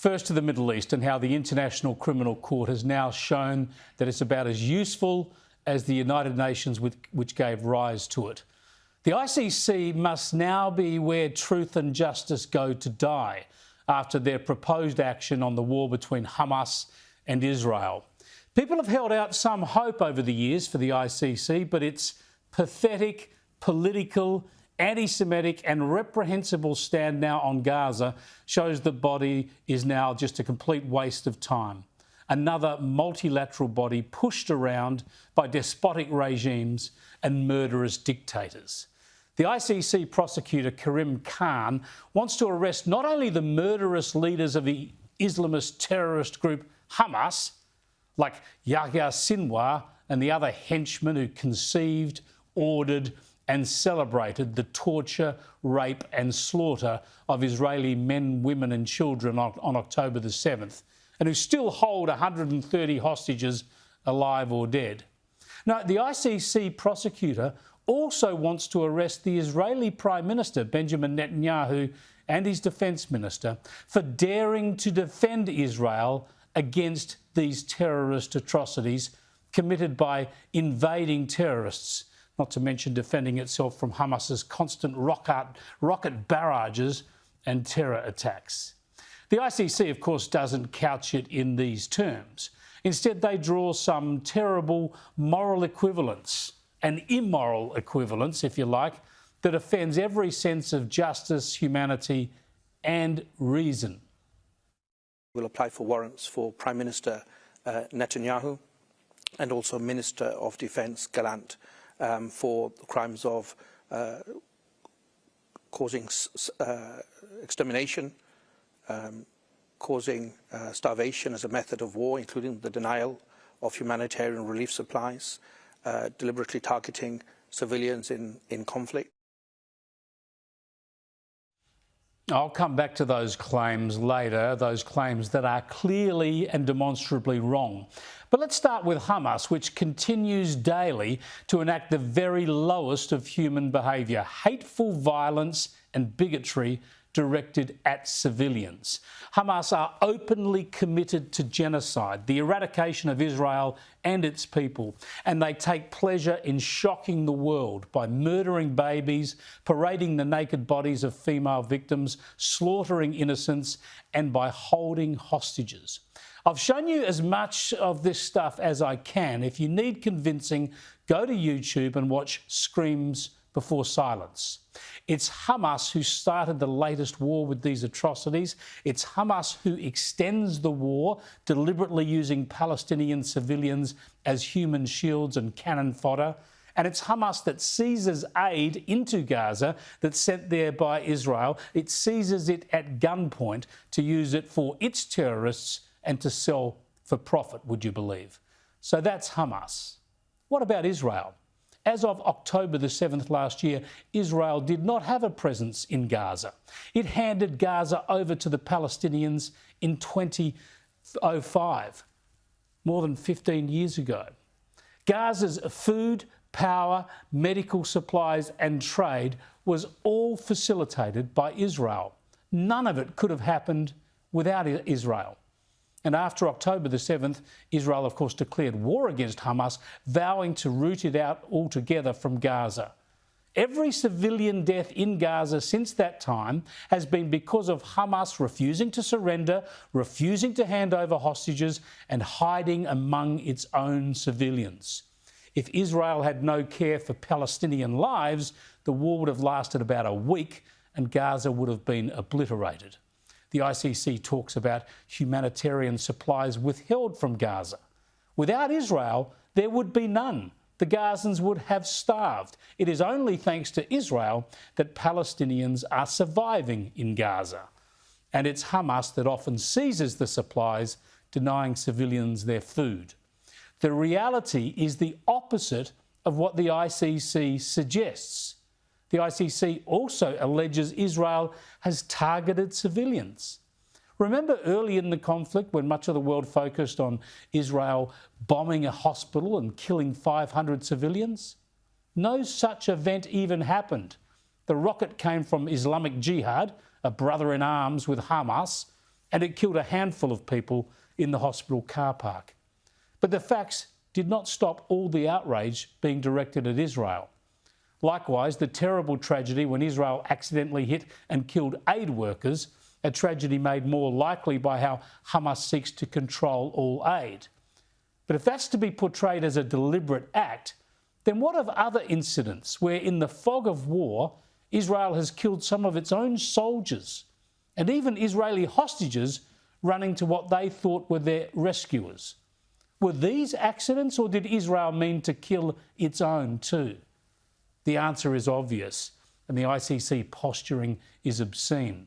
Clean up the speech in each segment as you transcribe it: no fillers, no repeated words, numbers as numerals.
First to the Middle East and how the International Criminal Court has now shown that it's about as useful as the United Nations which gave rise to it. The ICC must now be where truth and justice go to die after their proposed action on the war between Hamas and Israel. People have held out some hope over the years for the ICC, but its pathetic, political, anti-Semitic and reprehensible stand now on Gaza shows the body is now just a complete waste of time. Another multilateral body pushed around by despotic regimes and murderous dictators. The ICC prosecutor Karim Khan wants to arrest not only the murderous leaders of the Islamist terrorist group Hamas, like Yahya Sinwar and the other henchmen who conceived, ordered and celebrated the torture, rape and slaughter of Israeli men, women and children on October the 7th, and who still hold 130 hostages alive or dead. Now, the ICC prosecutor also wants to arrest the Israeli Prime Minister, Benjamin Netanyahu, and his Defence Minister for daring to defend Israel against these terrorist atrocities committed by invading terrorists, not to mention defending itself from Hamas's constant rocket barrages and terror attacks. The ICC, of course, doesn't couch it in these terms. Instead, they draw some terrible moral equivalence, an immoral equivalence, if you like, that offends every sense of justice, humanity and reason. We'll apply for warrants for Prime Minister Netanyahu and also Minister of Defence Gallant for the crimes of causing extermination, causing starvation as a method of war, including the denial of humanitarian relief supplies, deliberately targeting civilians in conflict. I'll come back to those claims later, those claims that are clearly and demonstrably wrong. But let's start with Hamas, which continues daily to enact the very lowest of human behaviour, hateful violence and bigotry directed at civilians. Hamas are openly committed to genocide, the eradication of Israel and its people, and they take pleasure in shocking the world by murdering babies, parading the naked bodies of female victims, slaughtering innocents, and by holding hostages. I've shown you as much of this stuff as I can. If you need convincing, go to YouTube and watch Screams Before Silence. It's Hamas who started the latest war with these atrocities. It's Hamas who extends the war, deliberately using Palestinian civilians as human shields and cannon fodder. And it's Hamas that seizes aid into Gaza that's sent there by Israel. It seizes it at gunpoint to use it for its terrorists and to sell for profit, would you believe? So that's Hamas. What about Israel? As of October the 7th last year, Israel did not have a presence in Gaza. It handed Gaza over to the Palestinians in 2005, more than 15 years ago. Gaza's food, power, medical supplies and trade was all facilitated by Israel. None of it could have happened without Israel. And after October the 7th, Israel, of course, declared war against Hamas, vowing to root it out altogether from Gaza. Every civilian death in Gaza since that time has been because of Hamas refusing to surrender, refusing to hand over hostages, and hiding among its own civilians. If Israel had no care for Palestinian lives, the war would have lasted about a week and Gaza would have been obliterated. The ICC talks about humanitarian supplies withheld from Gaza. Without Israel, there would be none. The Gazans would have starved. It is only thanks to Israel that Palestinians are surviving in Gaza. And it's Hamas that often seizes the supplies, denying civilians their food. The reality is the opposite of what the ICC suggests. The ICC also alleges Israel has targeted civilians. Remember early in the conflict when much of the world focused on Israel bombing a hospital and killing 500 civilians? No such event even happened. The rocket came from Islamic Jihad, a brother in arms with Hamas, and it killed a handful of people in the hospital car park. But the facts did not stop all the outrage being directed at Israel. Likewise, the terrible tragedy when Israel accidentally hit and killed aid workers, a tragedy made more likely by how Hamas seeks to control all aid. But if that's to be portrayed as a deliberate act, then what of other incidents where in the fog of war, Israel has killed some of its own soldiers and even Israeli hostages running to what they thought were their rescuers? Were these accidents, or did Israel mean to kill its own too? The answer is obvious, and the ICC posturing is obscene.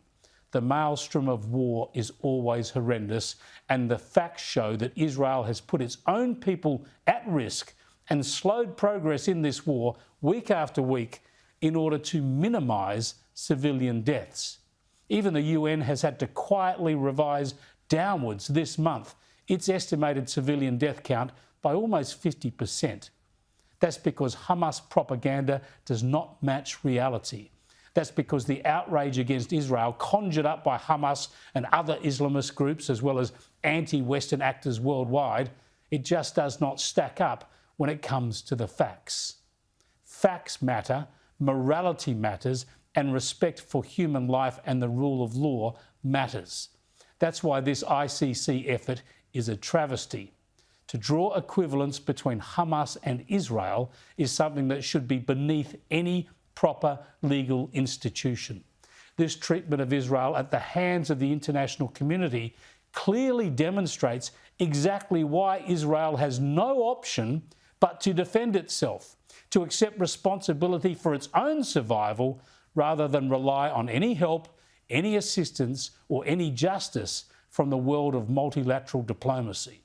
The maelstrom of war is always horrendous, and the facts show that Israel has put its own people at risk and slowed progress in this war week after week in order to minimise civilian deaths. Even the UN has had to quietly revise downwards this month its estimated civilian death count by almost 50%. That's because Hamas propaganda does not match reality. That's because the outrage against Israel conjured up by Hamas and other Islamist groups, as well as anti-Western actors worldwide, it just does not stack up when it comes to the facts. Facts matter, morality matters, and respect for human life and the rule of law matters. That's why this ICC effort is a travesty. To draw equivalence between Hamas and Israel is something that should be beneath any proper legal institution. This treatment of Israel at the hands of the international community clearly demonstrates exactly why Israel has no option but to defend itself, to accept responsibility for its own survival rather than rely on any help, any assistance, or any justice from the world of multilateral diplomacy.